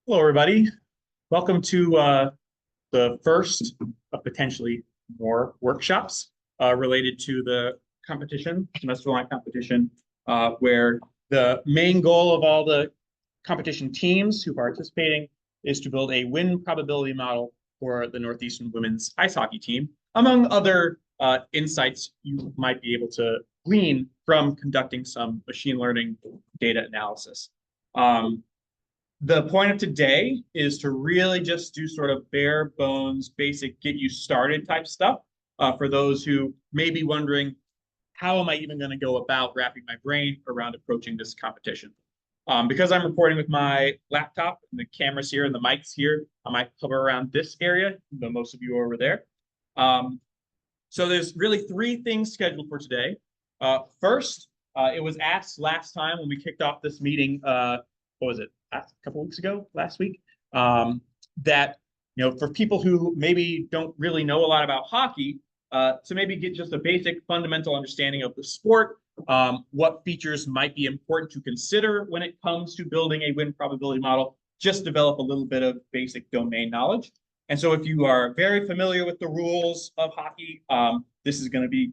Hello, everybody. Welcome to the first of potentially more workshops related to the competition, semester-long competition, where the main goal of all the competition teams who are participating is to build a win probability model for the Northeastern women's ice hockey team, among other insights you might be able to glean from conducting some machine learning data analysis. The point of today is to really just do sort of bare bones, basic, get you started type stuff for those who may be wondering, how am I even going to go about wrapping my brain around approaching this competition? Because I'm recording with my laptop and the cameras here and the mics here, I might hover around this area, though most of you are over there. So there's really three things scheduled for today. First, it was asked last time when we kicked off this meeting, what was it? A couple weeks ago, last week, that for people who maybe don't really know a lot about hockey, to maybe get just a basic fundamental understanding of the sport, what features might be important to consider when it comes to building a win probability model, just develop a little bit of basic domain knowledge. And so if you are very familiar with the rules of hockey, this is going to be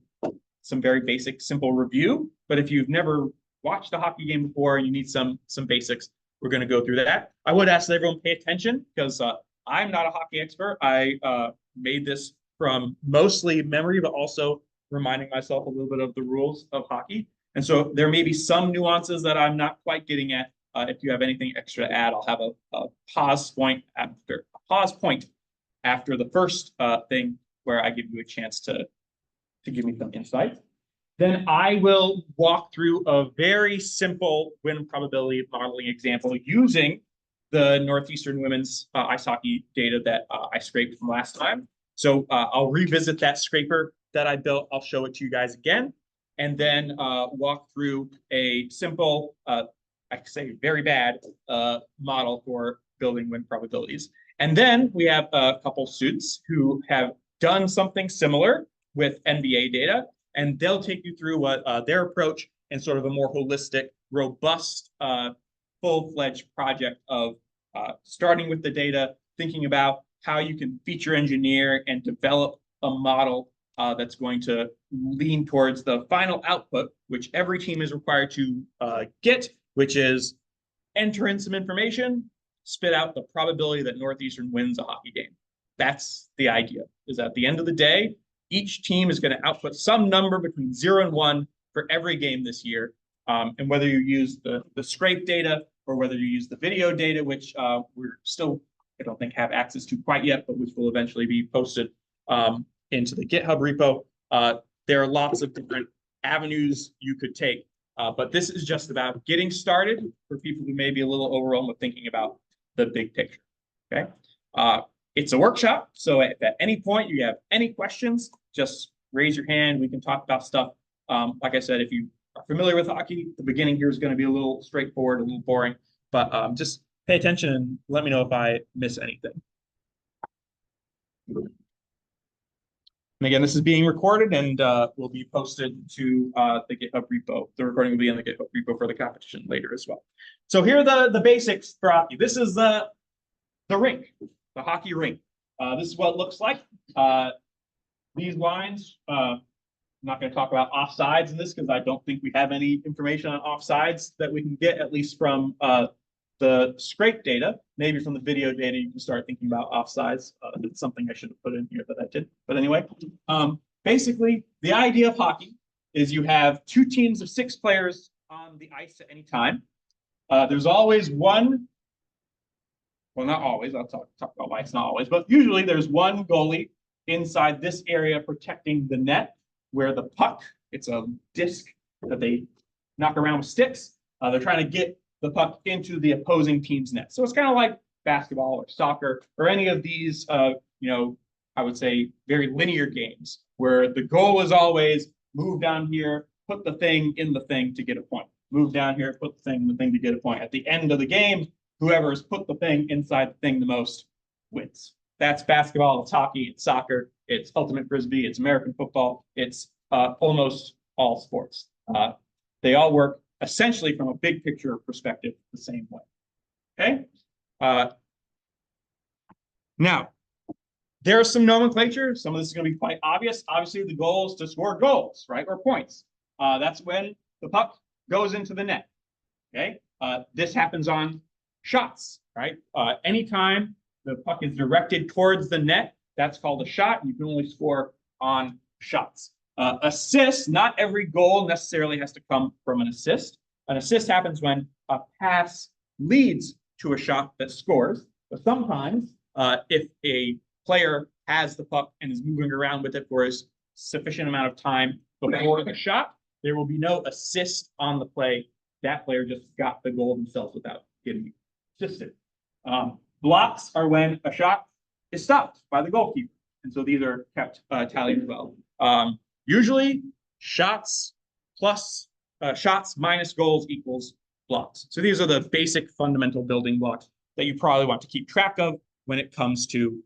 some very basic, simple review. But if you've never watched a hockey game before and you need some basics, we're going to go through that. I would ask that everyone pay attention because I'm not a hockey expert. I made this from mostly memory, but also reminding myself a little bit of the rules of hockey. And so there may be some nuances that I'm not quite getting at. If you have anything extra to add, I'll have a pause point after the first thing where I give you a chance to give me some insight. Then I will walk through a very simple win probability modeling example using the Northeastern women's ice hockey data that I scraped from last time. So I'll revisit that scraper that I built. I'll show it to you guys again, and then walk through a simple, I could say very bad model for building win probabilities. And then we have a couple students who have done something similar with NBA data, and they'll take you through what their approach and sort of a more holistic, robust, full-fledged project of starting with the data, thinking about how you can feature engineer and develop a model that's going to lean towards the final output, which every team is required to get, which is enter in some information, spit out the probability that Northeastern wins a hockey game. That's the idea, is at the end of the day, each team is going to output some number between 0 and 1 for every game this year. And whether you use the scrape data or whether you use the video data, which we're still, I don't think, have access to quite yet, but which will eventually be posted into the GitHub repo. There are lots of different avenues you could take. But this is just about getting started for people who may be a little overwhelmed with thinking about the big picture. Okay. It's a workshop, so if at any point you have any questions, just raise your hand. We can talk about stuff. Like I said, if you are familiar with hockey, the beginning here is going to be a little straightforward, a little boring, but just pay attention and let me know if I miss anything. And again, this is being recorded and will be posted to the GitHub repo. The recording will be in the GitHub repo for the competition later as well. So here are the basics for hockey. This is the rink. The hockey rink. This is what it looks like. These lines, I'm not going to talk about offsides in this because I don't think we have any information on offsides that we can get, at least from the scrape data. Maybe from the video data, you can start thinking about offsides. It's something I should have put in here that I did. But anyway, basically, the idea of hockey is you have two teams of 6 players on the ice at any time. There's always one. Well, not always. I'll talk about why it's not always, but usually there's one goalie inside this area protecting the net where the puck, it's a disc that they knock around with sticks. They're trying to get the puck into the opposing team's net. So it's kind of like basketball or soccer or any of these, I would say very linear games where the goal is always move down here, put the thing in the thing to get a point. Move down here, put the thing in the thing to get a point. At the end of the game, whoever has put the thing inside the thing the most wins. That's basketball, it's hockey, it's soccer, it's ultimate frisbee, it's American football, it's almost all sports. They all work essentially from a big picture perspective the same way. Okay? Now, there's some nomenclature. Some of this is going to be quite obvious. Obviously, the goal is to score goals, right, or points. That's when the puck goes into the net. Okay, this happens on shots, right? Anytime the puck is directed towards the net, that's called a shot. You can only score on shots. Assists, not every goal necessarily has to come from an assist. An assist happens when a pass leads to a shot that scores. But sometimes, if a player has the puck and is moving around with it for a sufficient amount of time before the shot, there will be no assist on the play. That player just got the goal themselves without getting assisted. Blocks are when a shot is stopped by the goalkeeper. And so these are kept tallied as well. Usually shots minus goals equals blocks. So these are the basic fundamental building blocks that you probably want to keep track of when it comes to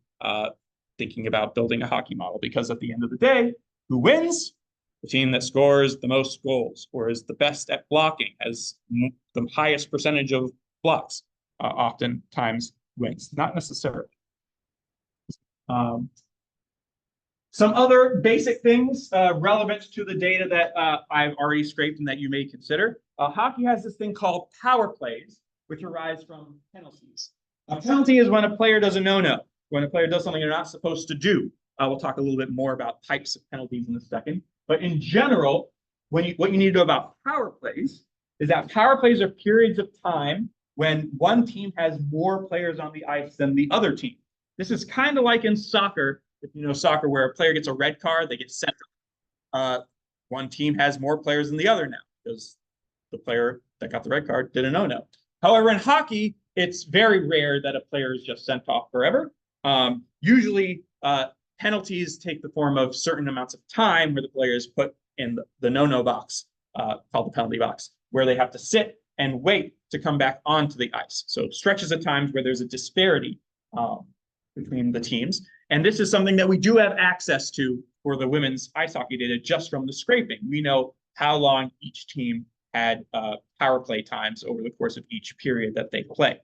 thinking about building a hockey model, because at the end of the day, who wins? The team that scores the most goals or is the best at blocking, has the highest percentage of blocks, oftentimes wins, not necessarily. Some other basic things relevant to the data that I've already scraped and that you may consider. Hockey has this thing called power plays, which arise from penalties. A penalty is when a player does a no-no, when a player does something they're not supposed to do. We'll talk a little bit more about types of penalties in a second. But in general, what you need to know about power plays is that power plays are periods of time when one team has more players on the ice than the other team. This is kind of like in soccer, if you know soccer, where a player gets a red card, they get sent. One team has more players than the other now because the player that got the red card did a no-no. However, in hockey, it's very rare that a player is just sent off forever. Usually, penalties take the form of certain amounts of time where the player is put in the no-no box, called the penalty box, where they have to sit and wait to come back onto the ice. So stretches of times where there's a disparity between the teams. And this is something that we do have access to for the women's ice hockey data just from the scraping. We know how long each team had power play times over the course of each period that they play.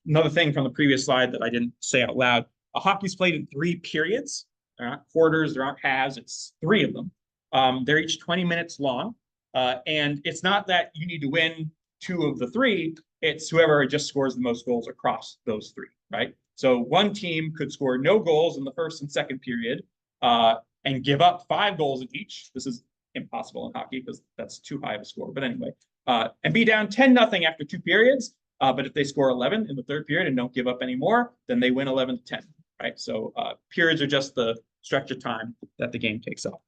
Another thing from the previous slide that I didn't say out loud, hockey's played in 3 periods. They're not quarters, they're not halves, it's 3 of them. They're each 20 minutes long. And it's not that you need to win 2 of the 3, it's whoever just scores the most goals across those 3, right? So one team could score no goals in the first and second period and give up 5 goals in each. This is impossible in hockey because that's too high of a score. But anyway, and be down 10-0 after 2 periods. But if they score 11 in the 3rd period and don't give up any more, then they win 11-10, right? So periods are just the stretch of time that the game takes up.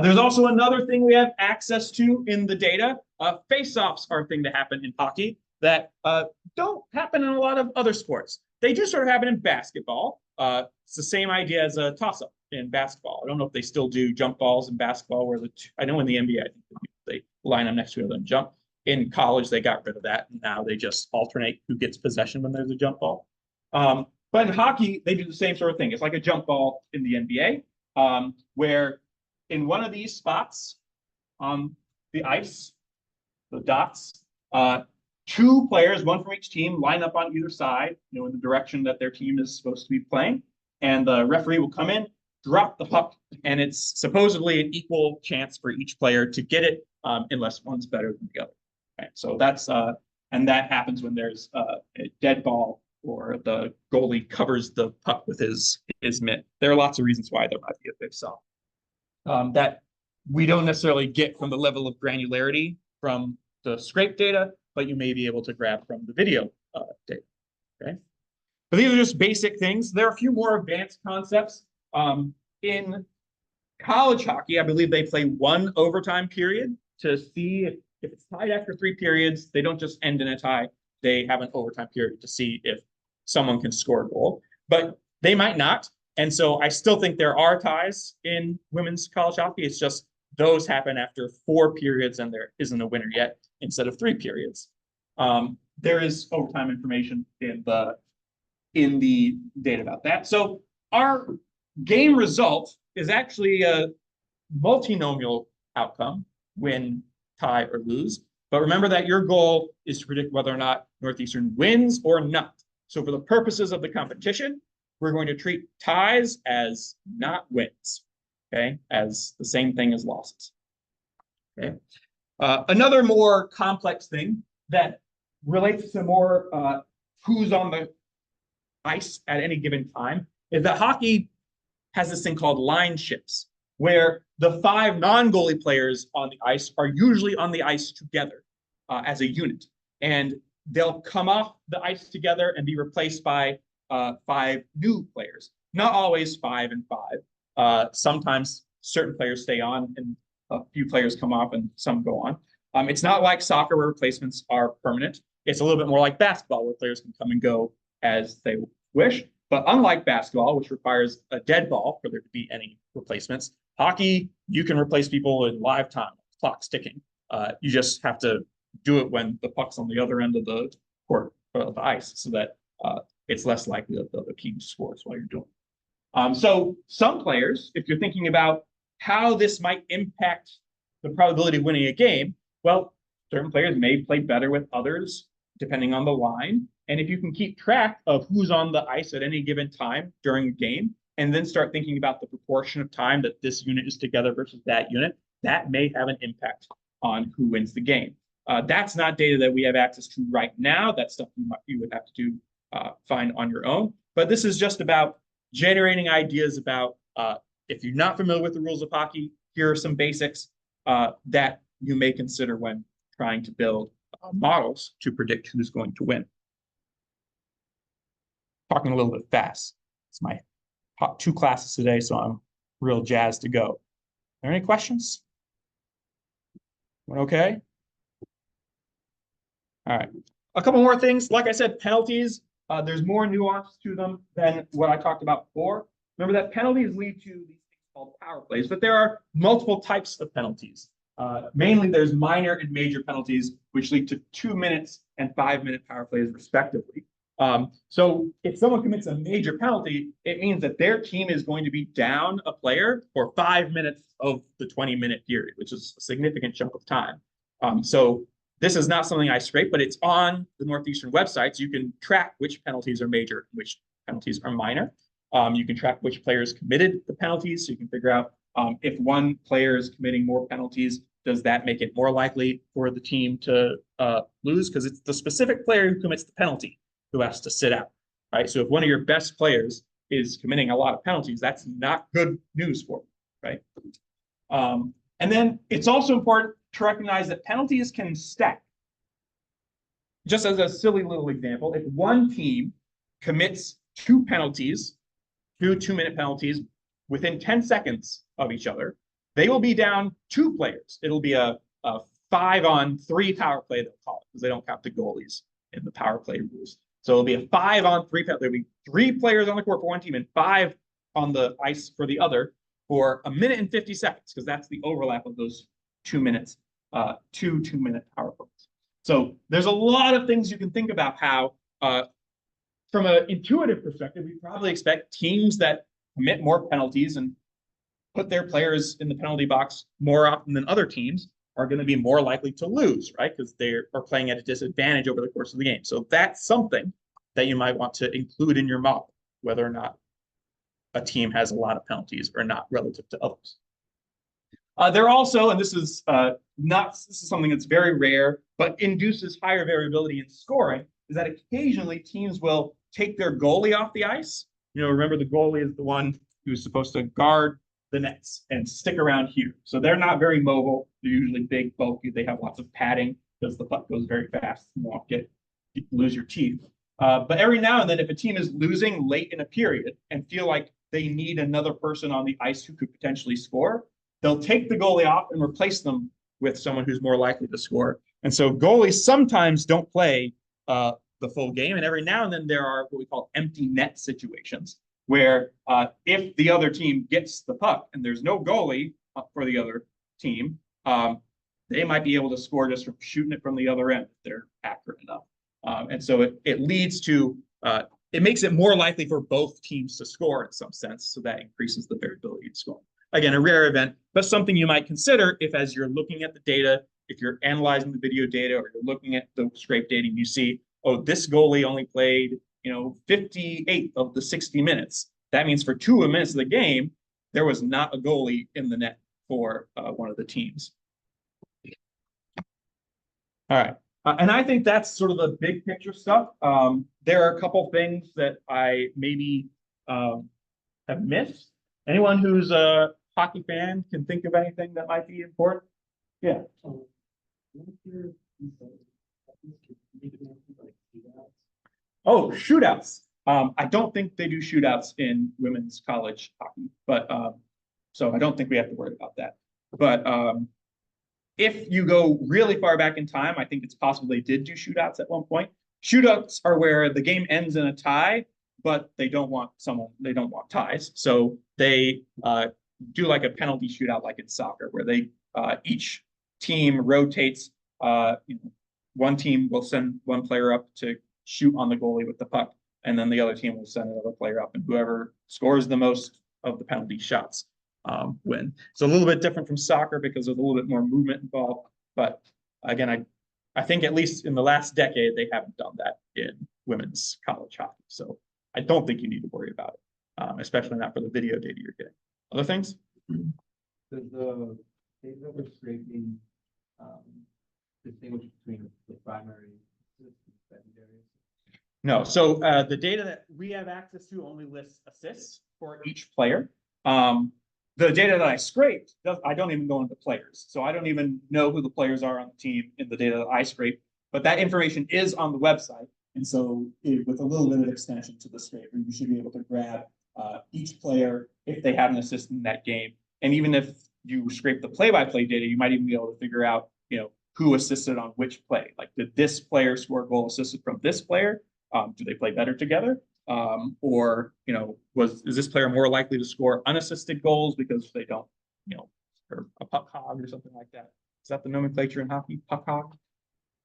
There's also another thing we have access to in the data. Face-offs are a thing that happen in hockey that don't happen in a lot of other sports. They do sort of happen in basketball. It's the same idea as a toss-up in basketball. I don't know if they still do jump balls in basketball where I know in the NBA, I think they line up next to each other and jump. In college, they got rid of that. And now they just alternate who gets possession when there's a jump ball. But in hockey, they do the same sort of thing. It's like a jump ball in the NBA, where in one of these spots on the ice, the dots, 2 players, one from each team, line up on either side, in the direction that their team is supposed to be playing. And the referee will come in, drop the puck, and it's supposedly an equal chance for each player to get it, unless one's better than the other. Right? So that's and that happens when there's a dead ball or the goalie covers the puck with his mitt. There are lots of reasons why there might be a face-off that we don't necessarily get from the level of granularity from the scrape data, but you may be able to grab from the video data. Okay, but these are just basic things. There are a few more advanced concepts. In college hockey, I believe they play 1 overtime period to see if it's tied after 3 periods. They don't just end in a tie. They have an overtime period to see if someone can score a goal, but they might not. And so I still think there are ties in women's college hockey. It's just those happen after 4 periods and there isn't a winner yet instead of 3 periods. There is overtime information in the data about that. So our game result is actually a multinomial outcome, win, tie, or lose. But remember that your goal is to predict whether or not Northeastern wins or not. So for the purposes of the competition, we're going to treat ties as not wins, okay, as the same thing as losses. Okay. Another more complex thing that relates to more who's on the ice at any given time is that hockey has this thing called line shifts, where the 5 non-goalie players on the ice are usually on the ice together as a unit. And they'll come off the ice together and be replaced by 5 new players. Not always 5 and 5. Sometimes certain players stay on and a few players come off and some go on. It's not like soccer where replacements are permanent. It's a little bit more like basketball where players can come and go as they wish. But unlike basketball, which requires a dead ball for there to be any replacements, hockey, you can replace people in live time, clock's ticking. You just have to do it when the puck's on the other end of the court or the ice so that it's less likely that the other team scores while you're doing it. So some players, if you're thinking about how this might impact the probability of winning a game, well, certain players may play better with others depending on the line. And if you can keep track of who's on the ice at any given time during a game, and then start thinking about the proportion of time that this unit is together versus that unit, that may have an impact on who wins the game. That's not data that we have access to right now. That's stuff you would have to find on your own. But this is just about generating ideas about, if you're not familiar with the rules of hockey, here are some basics that you may consider when trying to build models to predict who's going to win. Talking a little bit fast. It's my top 2 classes today, so I'm real jazzed to go. Are there any questions? Okay? All right. A couple more things. Like I said, penalties. There's more nuance to them than what I talked about before. Remember that penalties lead to these things called power plays, but there are multiple types of penalties. Mainly, there's minor and major penalties, which lead to 2 minutes and 5-minute power plays, respectively. So if someone commits a major penalty, it means that their team is going to be down a player for 5 minutes of the 20-minute period, which is a significant chunk of time. So this is not something I scrape, but it's on the Northeastern website. So you can track which penalties are major and which penalties are minor. You can track which players committed the penalties. So you can figure out if one player is committing more penalties, does that make it more likely for the team to lose? Because it's the specific player who commits the penalty who has to sit out, right? So if one of your best players is committing a lot of penalties, that's not good news for them, right? And then it's also important to recognize that penalties can stack. Just as a silly little example, if one team commits 2 penalties, 2 2-minute penalties within 10 seconds of each other, they will be down 2 players. It'll be a 5-on-3 power play, they'll call it, because they don't count the goalies in the power play rules. So it'll be a 5-on-3 penalty. There'll be 3 players on the court for one team and 5 on the ice for the other for 1 minute and 50 seconds, because that's the overlap of those 2 minutes, 2 2-minute power plays. So there's a lot of things you can think about how, from an intuitive perspective, we probably expect teams that commit more penalties and put their players in the penalty box more often than other teams are going to be more likely to lose, right? Because they are playing at a disadvantage over the course of the game. So that's something that you might want to include in your model, whether or not a team has a lot of penalties or not relative to others. There also, and this is something that's very rare, but induces higher variability in scoring, is that occasionally teams will take their goalie off the ice. You know, remember the goalie is the one who's supposed to guard the nets and stick around here. So they're not very mobile. They're usually big, bulky. They have lots of padding because the puck goes very fast. You won't lose your teeth. But every now and then, if a team is losing late in a period and feel like they need another person on the ice who could potentially score, they'll take the goalie off and replace them with someone who's more likely to score. And so goalies sometimes don't play the full game. And every now and then there are what we call empty net situations where if the other team gets the puck and there's no goalie for the other team, they might be able to score just from shooting it from the other end if they're accurate enough. And so it leads to, it makes it more likely for both teams to score in some sense. So that increases the variability in scoring. Again, a rare event, but something you might consider if as you're looking at the data, if you're analyzing the video data or you're looking at the scrape data, you see, oh, this goalie only played 58 of the 60 minutes. That means for 2 minutes of the game, there was not a goalie in the net for one of the teams. All right. And I think that's sort of the big picture stuff. There are a couple things that I maybe have missed. Anyone who's a hockey fan can think of anything that might be important? Yeah. Oh, shootouts. I don't think they do shootouts in women's college hockey, but so I don't think we have to worry about that. But if you go really far back in time, I think it's possible they did do shootouts at one point. Shootouts are where the game ends in a tie, but they don't want ties. So they do like a penalty shootout like in soccer, where they each team rotates. One team will send one player up to shoot on the goalie with the puck, and then the other team will send another player up, and whoever scores the most of the penalty shots win. It's a little bit different from soccer because there's a little bit more movement involved. But again, I think at least in the last decade, they haven't done that in women's college hockey. So I don't think you need to worry about it, especially not for the video data you're getting. Other things? Does the data that we're scraping distinguish between the primary and secondary? No. So the data that we have access to only lists assists for each player. The data that I scraped, I don't even go into players. So I don't even know who the players are on the team in the data that I scraped. But that information is on the website. And so with a little bit of extension to the scraper, you should be able to grab each player if they have an assist in that game. And even if you scrape the play-by-play data, you might even be able to figure out, who assisted on which play. Like, did this player score a goal assisted from this player? Do they play better together? Or is this player more likely to score unassisted goals because they don't, or a puck hog or something like that? Is that the nomenclature in hockey? Puck hog?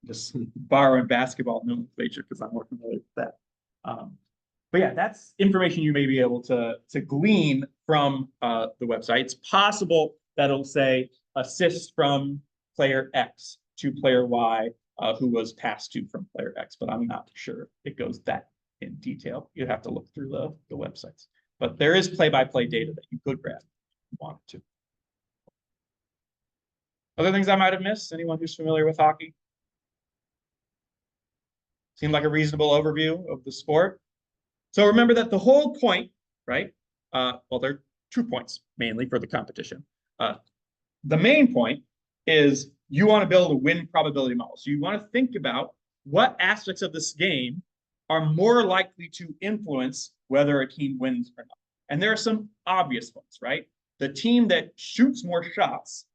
Just borrowing basketball nomenclature because I'm more familiar with that. But yeah, that's information you may be able to glean from the website. It's possible that it'll say assist from player X to player Y, who was passed to from player X, but I'm not sure it goes that in detail. You'd have to look through the websites. But there is play-by-play data that you could grab if you wanted to. Other things I might have missed? Anyone who's familiar with hockey? Seemed like a reasonable overview of the sport. So remember that the whole point, right? Well, there are 2 points mainly for the competition. The main point is you want to build a win probability model. So you want to think about what aspects of this game are more likely to influence whether a team wins or not. And there are some obvious ones, right? The team that shoots more shots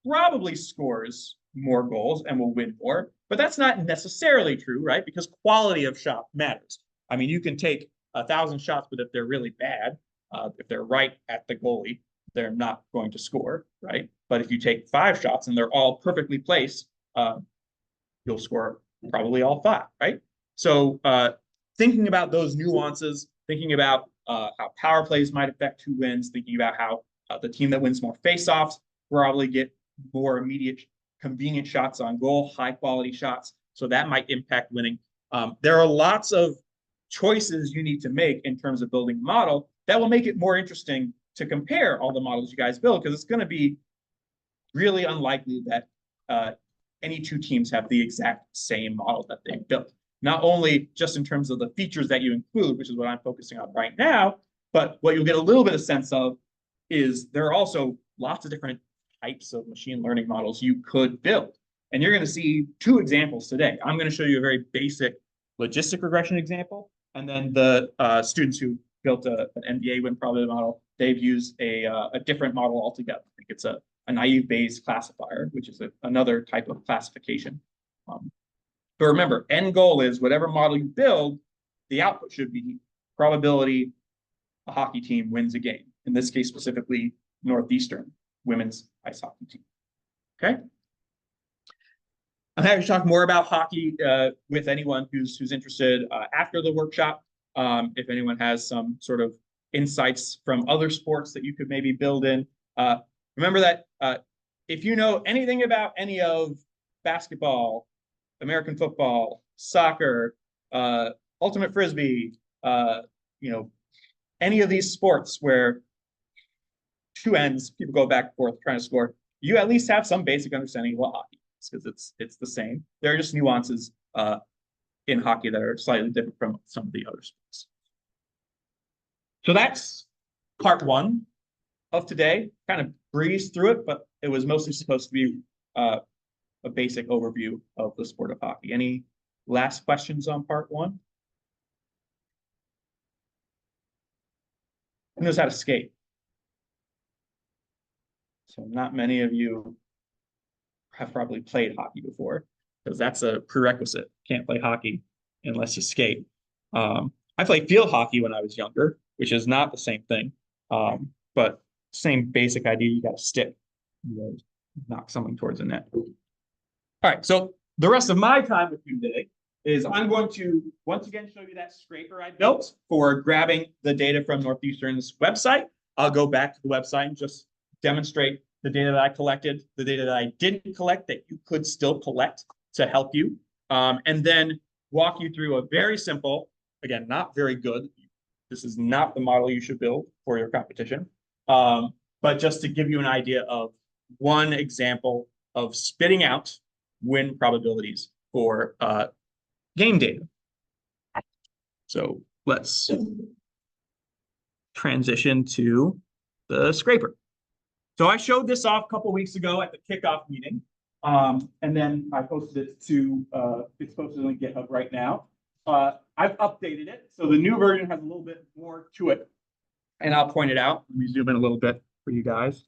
probably scores more goals and will win more, but that's not necessarily true, right? Because quality of shot matters. I mean, you can take 1,000 shots, but if they're really bad, if they're right at the goalie, they're not going to score, right? But if you take 5 shots and they're all perfectly placed, you'll score probably all 5, right? So thinking about those nuances, thinking about how power plays might affect who wins, thinking about how the team that wins more faceoffs probably get more immediate, convenient shots on goal, high quality shots. So that might impact winning. There are lots of choices you need to make in terms of building a model that will make it more interesting to compare all the models you guys build, because it's going to be really unlikely that any 2 teams have the exact same model that they've built. Not only just in terms of the features that you include, which is what I'm focusing on right now, but what you'll get a little bit of sense of is there are also lots of different types of machine learning models you could build. And you're going to see 2 examples today. I'm going to show you a very basic logistic regression example, and then the students who built an NBA win probability model, they've used a different model altogether. I think it's a naive Bayes classifier, which is another type of classification. But remember, end goal is whatever model you build, the output should be probability a hockey team wins a game. In this case, specifically, Northeastern women's ice hockey team. Okay? I'm happy to talk more about hockey with anyone who's interested after the workshop. If anyone has some sort of insights from other sports that you could maybe build in. Remember that if you know anything about any of basketball, American football, soccer, ultimate frisbee, you know, any of these sports where two ends, people go back and forth trying to score, you at least have some basic understanding of what hockey is because it's the same. There are just nuances in hockey that are slightly different from some of the other sports. So that's part one of today. Kind of breezed through it, but it was mostly supposed to be a basic overview of the sport of hockey. Any last questions on part one? Who knows how to skate? So not many of you have probably played hockey before because that's a prerequisite. Can't play hockey unless you skate. I played field hockey when I was younger, which is not the same thing, but same basic idea. You got to stick, you knock something towards the net. All right, so the rest of my time with you today is I'm going to once again show you that scraper I built for grabbing the data from Northeastern's website. I'll go back to the website and just demonstrate the data that I collected, the data that I didn't collect that you could still collect to help you, and then walk you through a very simple, again, not very good. This is not the model you should build for your competition, but just to give you an idea of one example of spitting out win probabilities for game data. So let's transition to the scraper. So I showed this off a couple weeks ago at the kickoff meeting, and then I posted it to, it's posted on GitHub right now. I've updated it, so the new version has a little bit more to it, and I'll point it out. Let me zoom in a little bit for you guys.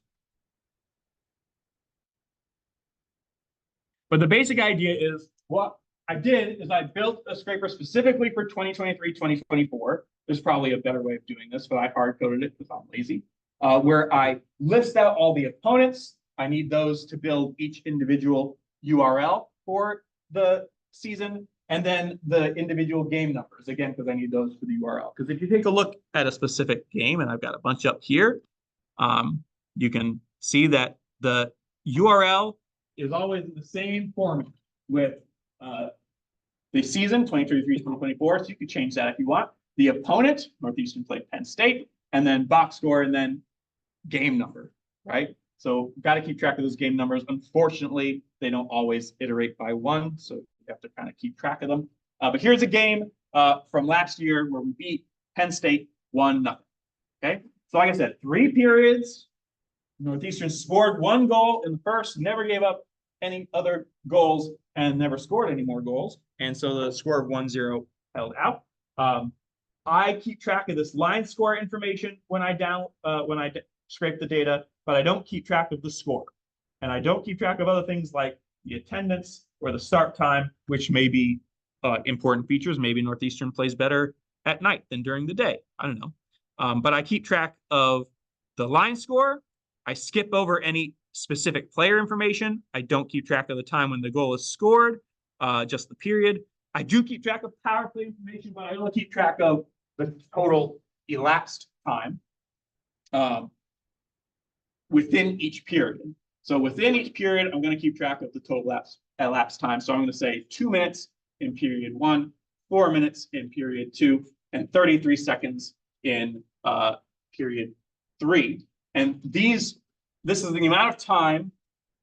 But the basic idea is what I did is I built a scraper specifically for 2023, 2024. There's probably a better way of doing this, but I hard-coded it because I'm lazy. Where I list out all the opponents. I need those to build each individual URL for the season, and then the individual game numbers, again, because I need those for the URL. Because if you take a look at a specific game, and I've got a bunch up here, you can see that the URL is always in the same format with the season, 2023, 2024, so you can change that if you want. The opponent, Northeastern played Penn State, and then box score, and then game number, right? So got to keep track of those game numbers. Unfortunately, they don't always iterate by one, so you have to kind of keep track of them. But here's a game from last year where we beat Penn State 1-0. Okay, so like I said, 3 periods. Northeastern scored 1 goal in the first, never gave up any other goals, and never scored any more goals. And so the score of 1-0 held out. I keep track of this line score information when I scrape the data, but I don't keep track of the score. And I don't keep track of other things like the attendance or the start time, which may be important features. Maybe Northeastern plays better at night than during the day. I don't know. But I keep track of the line score. I skip over any specific player information. I don't keep track of the time when the goal is scored, just the period. I do keep track of power play information, but I don't keep track of the total elapsed time within each period. So within each period, I'm going to keep track of the total elapsed time. So I'm going to say 2 minutes in period 1, 4 minutes in period 2, and 33 seconds in period 3. And this is the amount of time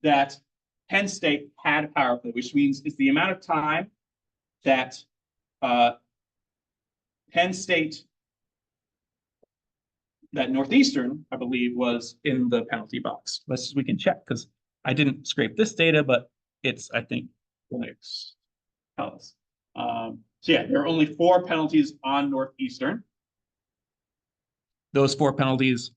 that Penn State had a power play, which means it's the amount of time that Penn State, that Northeastern, I believe, was in the penalty box. We can check because I didn't scrape this data, but it's, I think, going to tell us. So yeah, there are only 4 penalties on Northeastern. Those 4 penalties,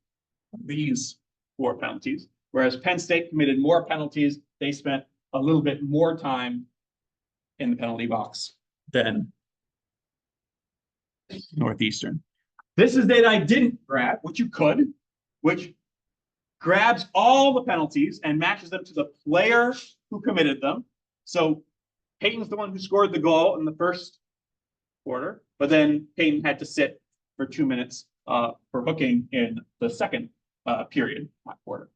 these 4 penalties, whereas Penn State committed more penalties. They spent a little bit more time in the penalty box than Northeastern. This is data I didn't grab, which you could, which grabs all the penalties and matches them to the player who committed them. So Peyton's the one who scored the goal in the first quarter, but then Peyton had to sit for 2 minutes for hooking in the second period, not quarter.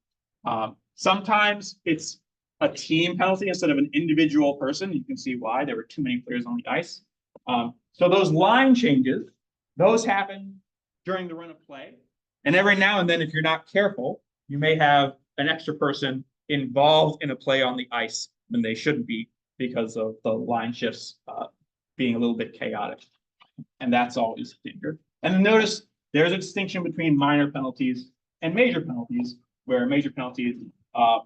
Sometimes it's a team penalty instead of an individual person. You can see why. There were too many players on the ice. So those line changes, those happen during the run of play. And every now and then, if you're not careful, you may have an extra person involved in a play on the ice when they shouldn't be because of the line shifts being a little bit chaotic. And that's always a danger. And then notice there's a distinction between minor penalties and major penalties, where major penalties are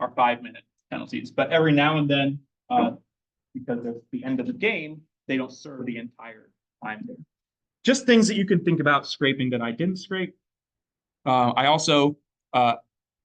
5-minute penalties. But every now and then, because it's the end of the game, they don't serve the entire time there. Just things that you can think about scraping that I didn't scrape. I also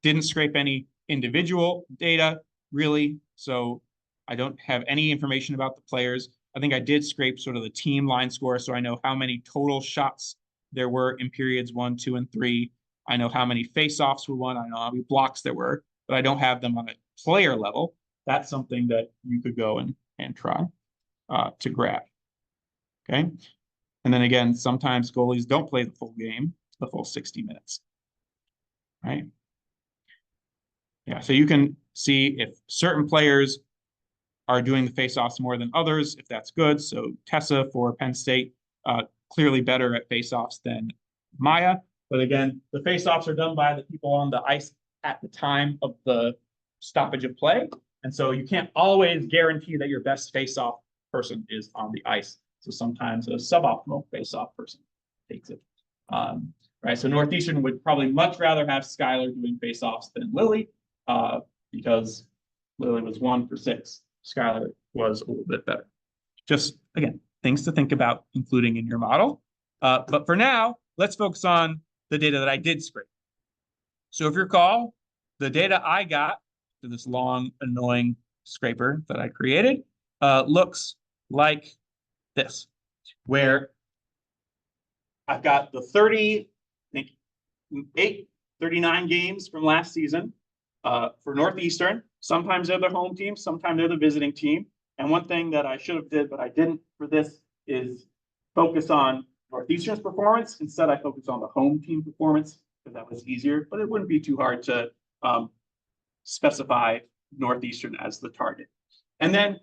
didn't scrape any individual data, really. So I don't have any information about the players. I think I did scrape sort of the team line score, so I know how many total shots there were in periods 1, 2, and 3. I know how many face-offs were won. I know how many blocks there were, but I don't have them on a player level. That's something that you could go and try to grab. Okay. And then again, sometimes goalies don't play the full game, the full 60 minutes. Right. Yeah. So you can see if certain players are doing the face-offs more than others, if that's good. So Tessa for Penn State, clearly better at face-offs than Maya. But again, the face-offs are done by the people on the ice at the time of the stoppage of play. And so you can't always guarantee that your best face-off person is on the ice. So sometimes a suboptimal face-off person takes it. Right. So Northeastern would probably much rather have Skylar doing face-offs than Lily, because Lily was 1 for 6. Skylar was a little bit better. Just, again, things to think about, including in your model. But for now, let's focus on the data that I did scrape. So if you recall, the data I got through this long, annoying scraper that I created looks like this, where I've got the 39 games from last season for Northeastern. Sometimes they're the home team, sometimes they're the visiting team. And one thing that I should have did, but I didn't for this, is focus on Northeastern's performance. Instead, I focused on the home team performance because that was easier, but it wouldn't be too hard to specify Northeastern as the target. And then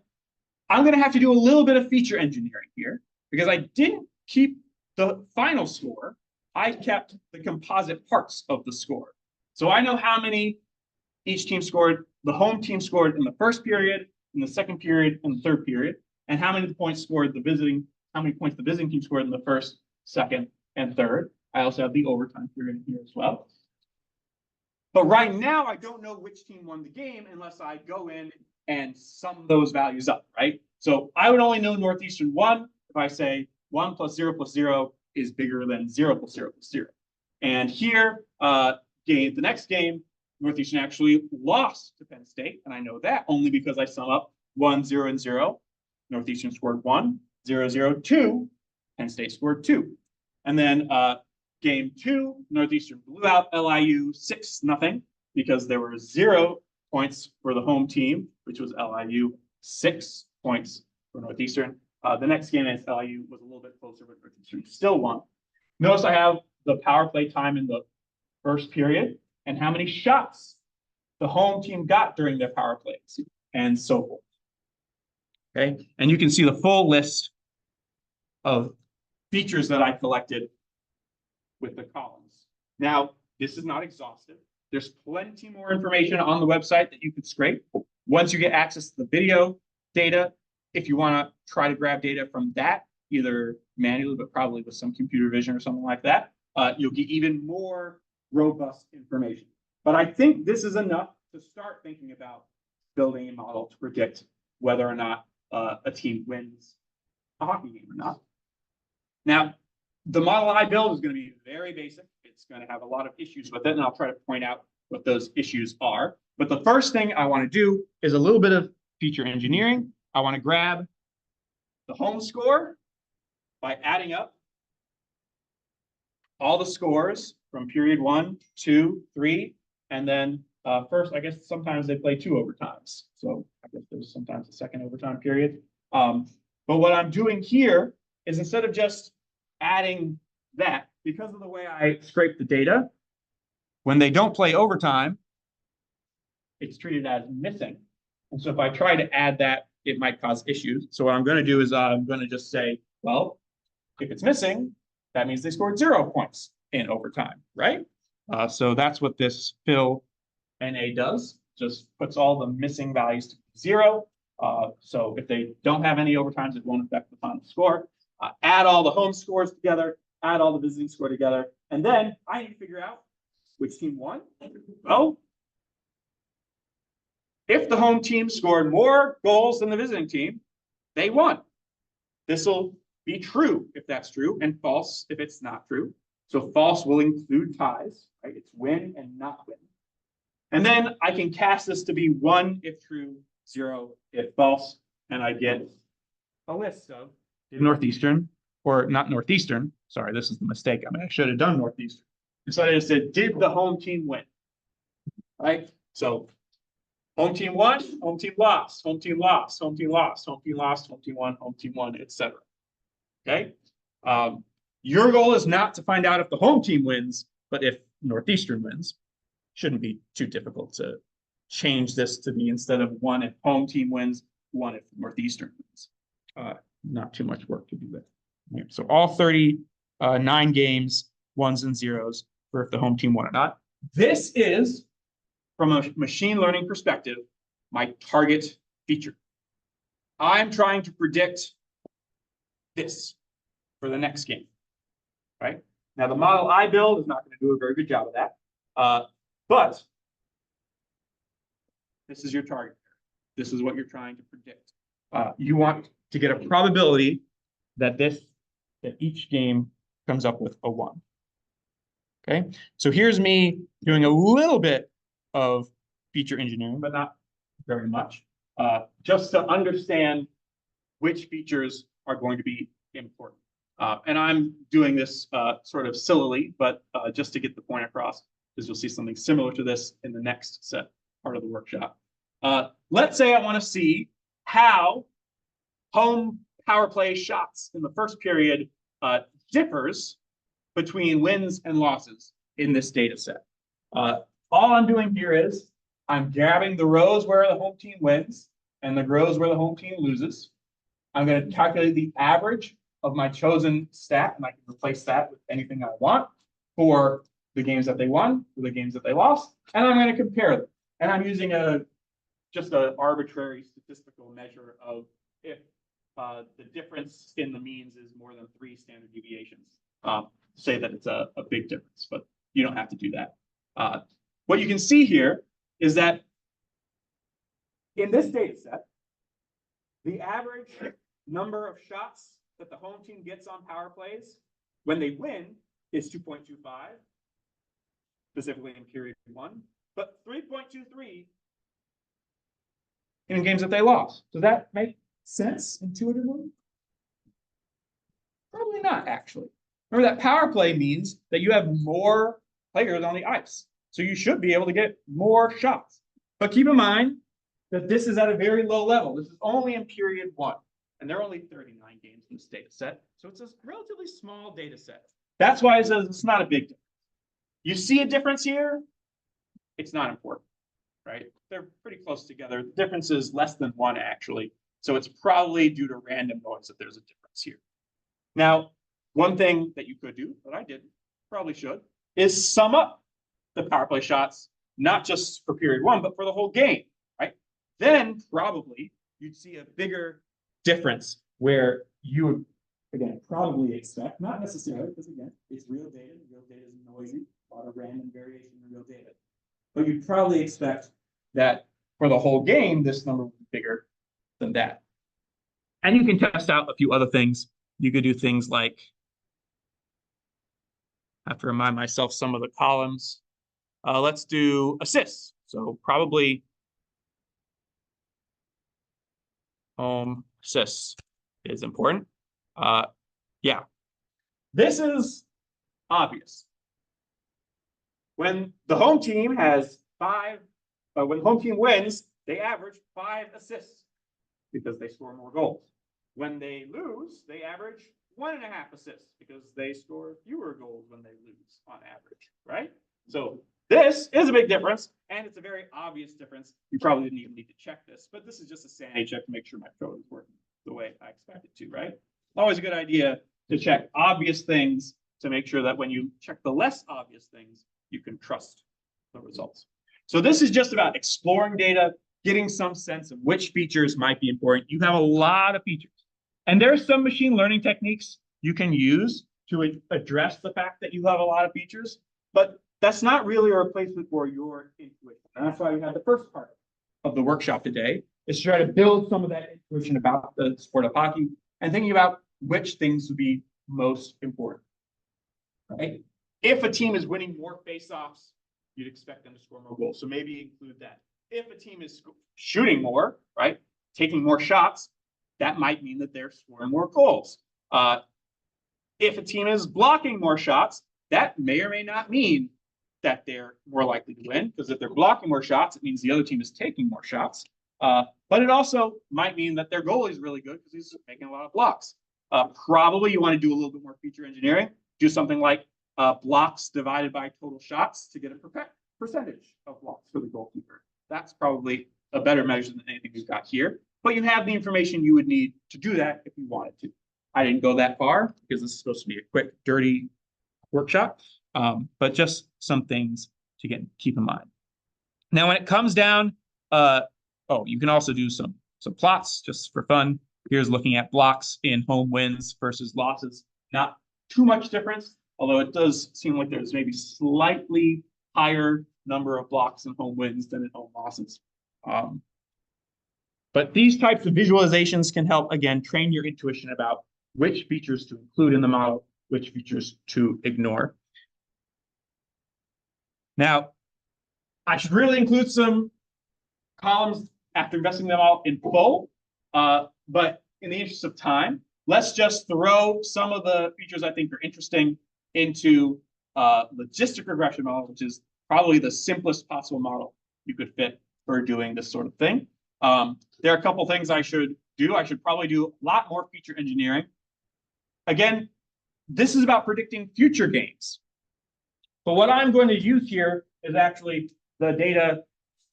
I'm going to have to do a little bit of feature engineering here because I didn't keep the final score. I kept the composite parts of the score. So I know how many each team scored. The home team scored in the first period, in the second period, and the third period, and how many points the visiting team scored in the first, second, and third. I also have the overtime period here as well. But right now, I don't know which team won the game unless I go in and sum those values up, right? So I would only know Northeastern won if I say 1 + 0 + 0 is bigger than 0 + 0 + 0. And here, the next game, Northeastern actually lost to Penn State, and I know that only because I sum up 1, 0, and 0. Northeastern scored 1, 0, 0, 2. Penn State scored 2. And then game 2, Northeastern blew out LIU 6-0 because there were 0 points for the home team, which was LIU, 6 points for Northeastern. The next game against LIU was a little bit closer, but Northeastern still won. Notice I have the power play time in the first period and how many shots the home team got during their power plays and so forth. Okay, and you can see the full list of features that I collected with the columns. Now, this is not exhaustive. There's plenty more information on the website that you could scrape. Once you get access to the video data, if you want to try to grab data from that, either manually, but probably with some computer vision or something like that, you'll get even more robust information. But I think this is enough to start thinking about building a model to predict whether or not a team wins a hockey game or not. Now, the model I build is going to be very basic. It's going to have a lot of issues with it, and I'll try to point out what those issues are. But the first thing I want to do is a little bit of feature engineering. I want to grab the home score by adding up all the scores from period 1, 2, 3, and then first, I guess sometimes they play 2 overtimes. So I guess there's sometimes a second overtime period. But what I'm doing here is instead of just adding that, because of the way I scrape the data, when they don't play overtime, it's treated as missing. And so if I try to add that it might cause issues. So what I'm going to do is I'm going to just say, well, if it's missing, that means they scored 0 points in overtime, right? So that's what this fill NA does, just puts all the missing values to 0. So if they don't have any overtimes, it won't affect the final score. Add all the home scores together, add all the visiting score together, and then I need to figure out which team won. Well, if the home team scored more goals than the visiting team, they won. This will be true if that's true, and false if it's not true. So false will include ties, right? It's win and not win. And then I can cast this to be 1 if true, 0 if false, and I get a list of Northeastern, or not Northeastern. Sorry, this is the mistake. I mean, I should have done Northeastern. And so I just said, did the home team win? Right? So home team won, home team lost, home team lost, home team lost, home team lost, home team won, etc. Okay. Your goal is not to find out if the home team wins, but if Northeastern wins. Shouldn't be too difficult to change this to be, instead of 1 if home team wins, 1 if Northeastern wins. Not too much work to do that. Right. So all 39 games, 1s and 0s for if the home team won or not. This is, from a machine learning perspective, my target feature. I'm trying to predict this for the next game, right? Now, the model I build is not going to do a very good job of that, but this is your target. This is what you're trying to predict. You want to get a probability that each game comes up with a 1. Okay, so here's me doing a little bit of feature engineering, but not very much, just to understand which features are going to be important. And I'm doing this sort of sillily, but just to get the point across, because you'll see something similar to this in the next part of the workshop. Let's say I want to see how home power play shots in the first period differs between wins and losses in this data set. All I'm doing here is I'm grabbing the rows where the home team wins and the rows where the home team loses. I'm going to calculate the average of my chosen stat, and I can replace that with anything I want for the games that they won, for the games that they lost, and I'm going to compare them. And I'm using just an arbitrary statistical measure of if the difference in the means is more than 3 standard deviations. Say that it's a big difference, but you don't have to do that. What you can see here is that in this data set, the average number of shots that the home team gets on power plays when they win is 2.25, specifically in period 1, but 3.23 in games that they lost. Does that make sense intuitively? Probably not, actually. Remember that power play means that you have more players on the ice. So you should be able to get more shots. But keep in mind that this is at a very low level. This is only in period 1. And there are only 39 games in this data set. So it's a relatively small data set. That's why it says it's not a big difference. You see a difference here? It's not important, right? They're pretty close together. The difference is less than 1, actually. So it's probably due to random noise that there's a difference here. Now, one thing that you could do, that I didn't, probably should, is sum up the power play shots, not just for period 1, but for the whole game, right? Then probably you'd see a bigger difference where you would, again, probably expect, not necessarily, because again, it's real data is noisy, a lot of random variation in real data. But you'd probably expect that for the whole game, this number would be bigger than that. And you can test out a few other things. You could do things like, I have to remind myself some of the columns. Let's do assists. So probably home assists is important. Yeah, this is obvious. When the home team has when the home team wins, they average 5 assists because they score more goals. When they lose, they average 1.5 assists because they score fewer goals when they lose on average, right? So This is a big difference, and it's a very obvious difference. You probably didn't even need to check this, but this is just a sanity check to make sure my code is working the way I expect it to, right? Always a good idea to check obvious things to make sure that when you check the less obvious things, you can trust the results. So this is just about exploring data, getting some sense of which features might be important. You have a lot of features. And there's some machine learning techniques you can use to address the fact that you have a lot of features, but that's not really a replacement for your intuition. And that's why we had the first part of the workshop today, is to try to build some of that intuition about the sport of hockey and thinking about which things would be most important, right? If a team is winning more faceoffs, you'd expect them to score more goals. So maybe include that. If a team is shooting more, right, taking more shots, that might mean that they're scoring more goals. If a team is blocking more shots, that may or may not mean that they're more likely to win, because if they're blocking more shots, it means the other team is taking more shots. But it also might mean that their goalie is really good because he's making a lot of blocks. Probably you want to do a little bit more feature engineering, do something like blocks divided by total shots to get a percentage of blocks for the goalkeeper. That's probably a better measure than anything we've got here. But you have the information you would need to do that if you wanted to. I didn't go that far because this is supposed to be a quick, dirty workshop, but just some things to keep in mind. Now, when it comes down, you can also do some plots just for fun. Here's looking at blocks in home wins versus losses. Not too much difference, although it does seem like there's maybe slightly higher number of blocks in home wins than in home losses. But these types of visualizations can help, again, train your intuition about which features to include in the model, which features to ignore. Now, I should really include some columns after investing them all in full, but in the interest of time, let's just throw some of the features I think are interesting into logistic regression model, which is probably the simplest possible model you could fit for doing this sort of thing. There are a couple things I should do. I should probably do a lot more feature engineering. Again, this is about predicting future games. But what I'm going to use here is actually the data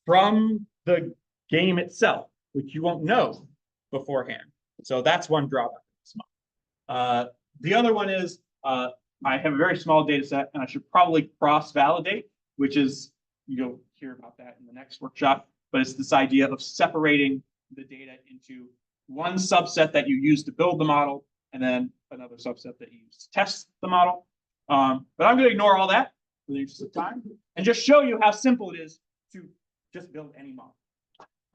from the game itself, which you won't know beforehand. So that's one drawback of this model. The other one is I have a very small data set, and I should probably cross-validate, which is, you'll hear about that in the next workshop, but it's this idea of separating the data into one subset that you use to build the model, and then another subset that you use to test the model. But I'm going to ignore all that for the interest of time and just show you how simple it is to just build any model.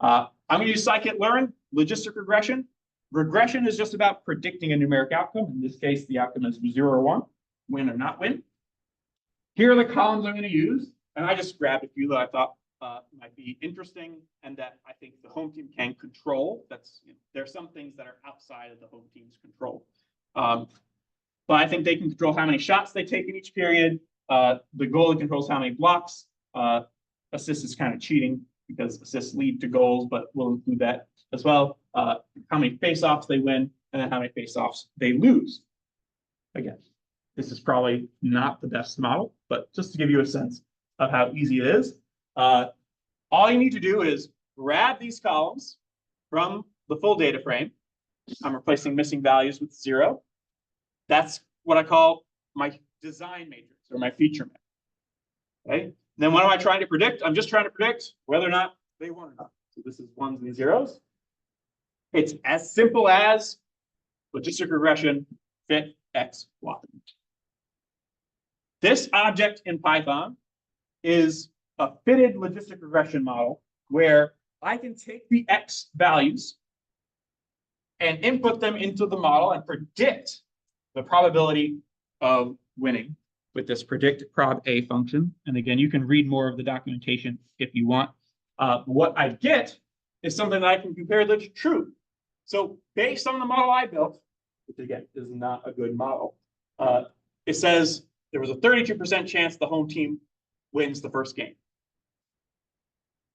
I'm going to use scikit-learn, logistic regression. Regression is just about predicting a numeric outcome. In this case, the outcome is 0 or 1, win or not win. Here are the columns I'm going to use, and I just grabbed a few that I thought might be interesting and that I think the home team can control. There are some things that are outside of the home team's control. But I think they can control how many shots they take in each period. The goalie controls how many blocks. Assists is kind of cheating because assists lead to goals, but we'll include that as well. How many faceoffs they win, and then how many faceoffs they lose. Again, this is probably not the best model, but just to give you a sense of how easy it is. All you need to do is grab these columns from the full data frame. I'm replacing missing values with 0. That's what I call my design matrix or my feature map. Okay. Then what am I trying to predict? I'm just trying to predict whether or not they won or not. So this is 1s and 0s. It's as simple as logistic regression, fit X, Y. This object in Python is a fitted logistic regression model where I can take the X values and input them into the model and predict the probability of winning with this predict prob A function. And again, you can read more of the documentation if you want. What I get is something that I can compare that's true. So based on the model I built, which again is not a good model, it says there was a 32% chance the home team wins the first game.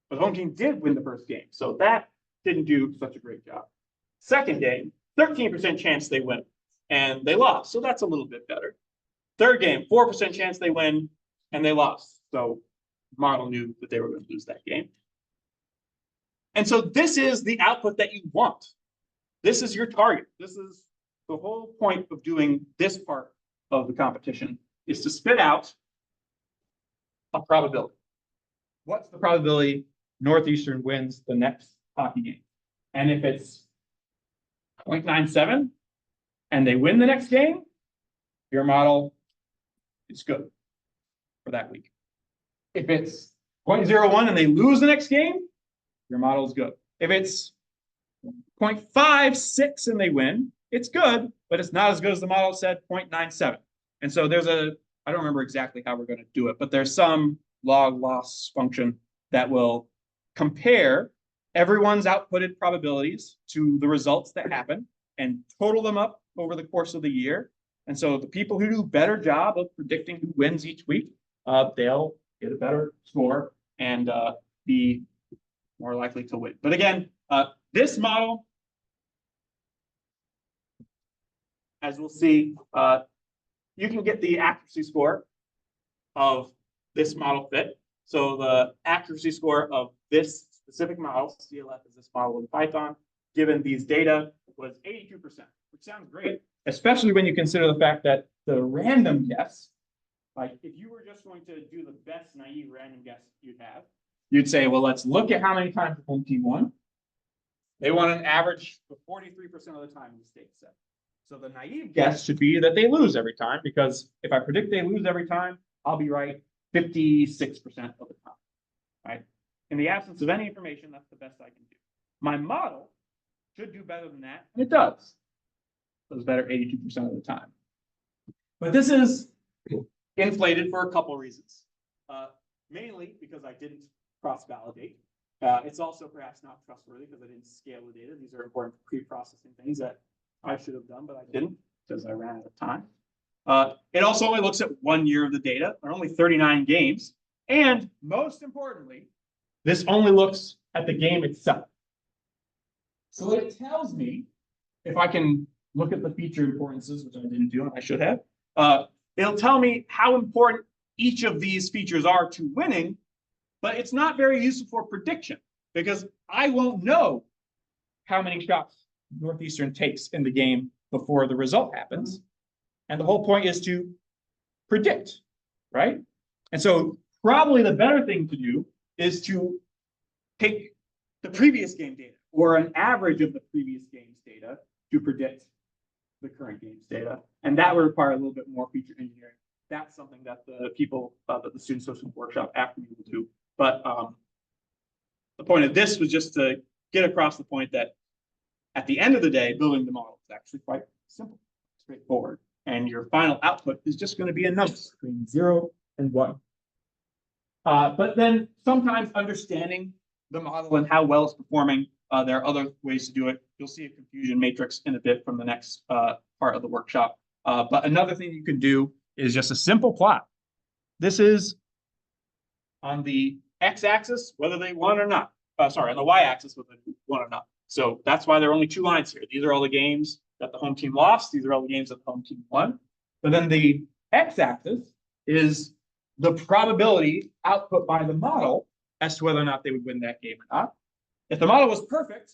But the home team did win the first game, so that didn't do such a great job. Second game, 13% chance they win, and they lost, so that's a little bit better. Third game, 4% chance they win, and they lost, so model knew that they were going to lose that game. And so this is the output that you want. This is your target. This is the whole point of doing this part of the competition, is to spit out a probability. What's the probability Northeastern wins the next hockey game? And if it's 0.97 and they win the next game, your model is good for that week. If it's 0.01 and they lose the next game, your model is good. If it's 0.56 and they win, it's good, but it's not as good as the model said, 0.97. And so there's I don't remember exactly how we're going to do it, but there's some log loss function that will compare everyone's outputted probabilities to the results that happen and total them up over the course of the year. And so the people who do a better job of predicting who wins each week, they'll get a better score and be more likely to win. But again, this model, as we'll see, you can get the accuracy score of this model fit. So the accuracy score of this specific model, CLF is this model in Python, given these data, was 82%, which sounds great, especially when you consider the fact that the random guess, like if you were just going to do the best naive random guess you'd have, you'd say, well, let's look at how many times the home team won. They won an average of 43% of the time in the state set. So the naive guess should be that they lose every time, because if I predict they lose every time, I'll be right 56% of the time, right? In the absence of any information, that's the best I can do. My model should do better than that, and it does. It does better 82% of the time. But this is inflated for a couple reasons. Mainly because I didn't cross-validate. It's also perhaps not trustworthy because I didn't scale the data. These are important pre-processing things that I should have done, but I didn't because I ran out of time. It also only looks at 1 year of the data, or only 39 games. And most importantly, this only looks at the game itself. So it tells me, if I can look at the feature importances, which I didn't do and I should have, it'll tell me how important each of these features are to winning, but it's not very useful for prediction because I won't know how many shots Northeastern takes in the game before the result happens. And the whole point is to predict, right? And so probably the better thing to do is to take the previous game data or an average of the previous game's data to predict the current game's data. And that would require a little bit more feature engineering. That's something that the people, that the student social workshop after me will do. But the point of this was just to get across the point that at the end of the day, building the model is actually quite simple, straightforward. And your final output is just going to be a number between 0 and 1. But then sometimes understanding the model and how well it's performing, there are other ways to do it. You'll see a confusion matrix in a bit from the next part of the workshop. But another thing you can do is just a simple plot. This is on the x-axis, whether they won or not. Sorry, on the y-axis, whether they won or not. So that's why there are only 2 lines here. These are all the games that the home team lost. These are all the games that the home team won. But then the x-axis is the probability output by the model as to whether or not they would win that game or not. If the model was perfect,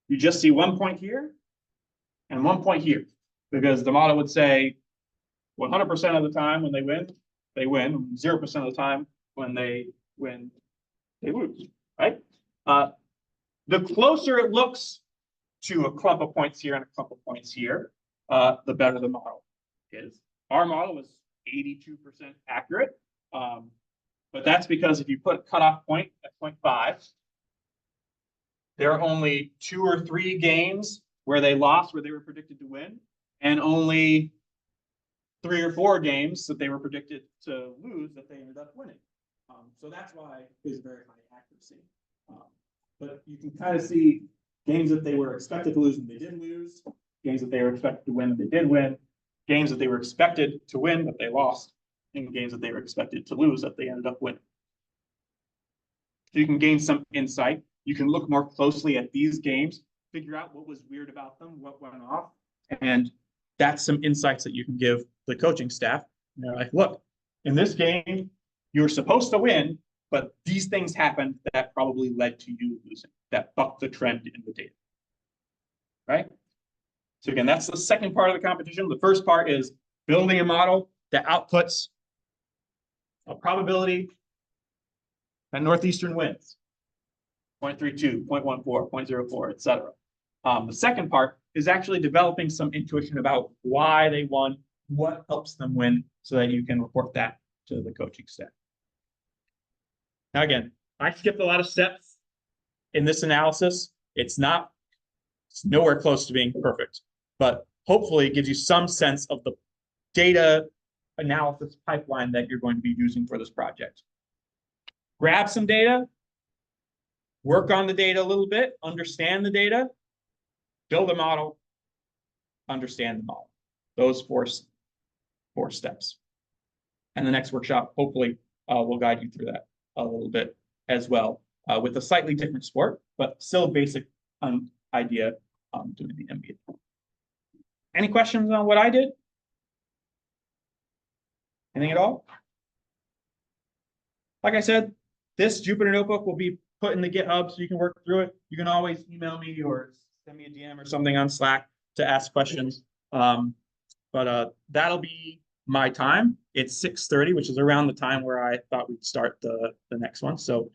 you just see 1 point here and 1 point here, because the model would say 100% of the time when they win, they win. 0% of the time when they win, they lose, right? The closer it looks to a clump of points here and a clump of points here, the better the model is. Our model is 82% accurate, but that's because if you put a cutoff point at 0.5, there are only 2 or 3 games where they lost, where they were predicted to win, and only 3 or 4 games that they were predicted to lose that they ended up winning. So that's why there's very high accuracy. But you can kind of see games that they were expected to lose and they didn't lose, games that they were expected to win and they did win, games that they were expected to win but they lost, and games that they were expected to lose that they ended up winning. So you can gain some insight. You can look more closely at these games, figure out what was weird about them, what went off, and that's some insights that you can give the coaching staff. And they're like, look, in this game, you're supposed to win, but these things happened that probably led to you losing, that bucked the trend in the data. Right? So again, that's the second part of the competition. The first part is building a model that outputs a probability that Northeastern wins. 0.32, 0.14, 0.04, et cetera. The second part is actually developing some intuition about why they won, what helps them win, so that you can report that to the coaching staff. Now, again, I skipped a lot of steps in this analysis. It's nowhere close to being perfect, but hopefully it gives you some sense of the data analysis pipeline that you're going to be using for this project. Grab some data, work on the data a little bit, understand the data, build a model, understand the model. Those four steps. And the next workshop, hopefully, will guide you through that a little bit as well, with a slightly different sport, but still basic idea doing the MBA. Any questions on what I did? Anything at all? Like I said, this Jupyter Notebook will be put in the GitHub so you can work through it. You can always email me or send me a DM or something on Slack to ask questions. But that'll be my time. It's 6:30, which is around the time where I thought we'd start the next one. So